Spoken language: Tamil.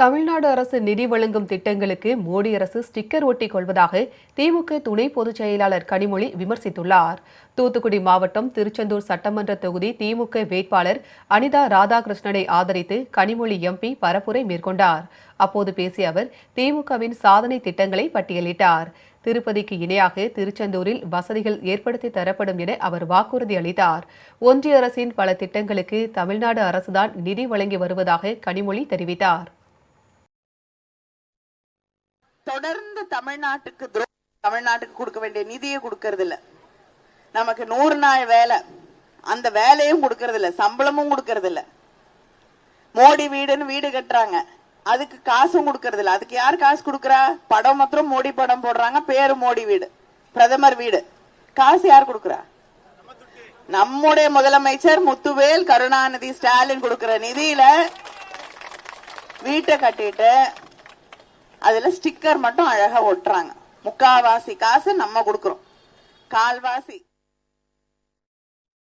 தமிழ்நாடு அரசு நிதி வழங்கும் திட்டங்களுக்கு மோடி அரசு ஸ்டிக்கர் ஒட்டிக் கொள்வதாக திமுக துணை பொதுச் செயலாளர் கனிமொழி விமர்சித்துள்ளார். தூத்துக்குடி மாவட்டம் திருச்செந்தூர் சட்டமன்ற தொகுதி திமுக வேட்பாளர் அனிதா ராதாகிருஷ்ணனை ஆதரித்து கனிமொழி எம்பி பரப்புரை மேற்கொண்டார். அப்போது பேசிய அவர் திமுகவின் சாதனை திட்டங்களை பட்டியலிட்டார். திருப்பதிக்கு இணையாக திருச்செந்தூரில் வசதிகள் ஏற்படுத்தி தரப்படும் என அவர் வாக்குறுதி அளித்தார். ஒன்றிய அரசின் பல திட்டங்களுக்கு தமிழ்நாடு அரசுதான் நிதி வழங்கி வருவதாக கனிமொழி தெரிவித்தார். தொடர்ந்து தமிழ்நாட்டுக்கு கொடுக்க வேண்டிய நிதியை கொடுக்கறது இல்ல. நமக்கு 100 நாள் வேலை, அந்த வேலையும் கொடுக்கறது இல்ல, சம்பளமும் கொடுக்கறது இல்ல. மோடி வீடுன்னு வீடு கட்டுறாங்க, அதுக்கு காசும் கொடுக்கறது இல்ல. அதுக்கு யார் காசு கொடுக்கறா? படம் மாத்திரம் மோடி படம் போடுறாங்க, பேரு மோடி வீடு, பிரதமர் வீடு. காசு யார் கொடுக்கறா? நம்முடைய முதலமைச்சர் முத்துவேல் கருணாநிதி ஸ்டாலின் கொடுக்கிற நிதியில வீட்டை கட்டிட்டு அதுல ஸ்டிக்கர் மட்டும் அழகா ஒட்டுறாங்க. முக்காவாசி காசு நம்ம கொடுக்கறோம், கால்வாசி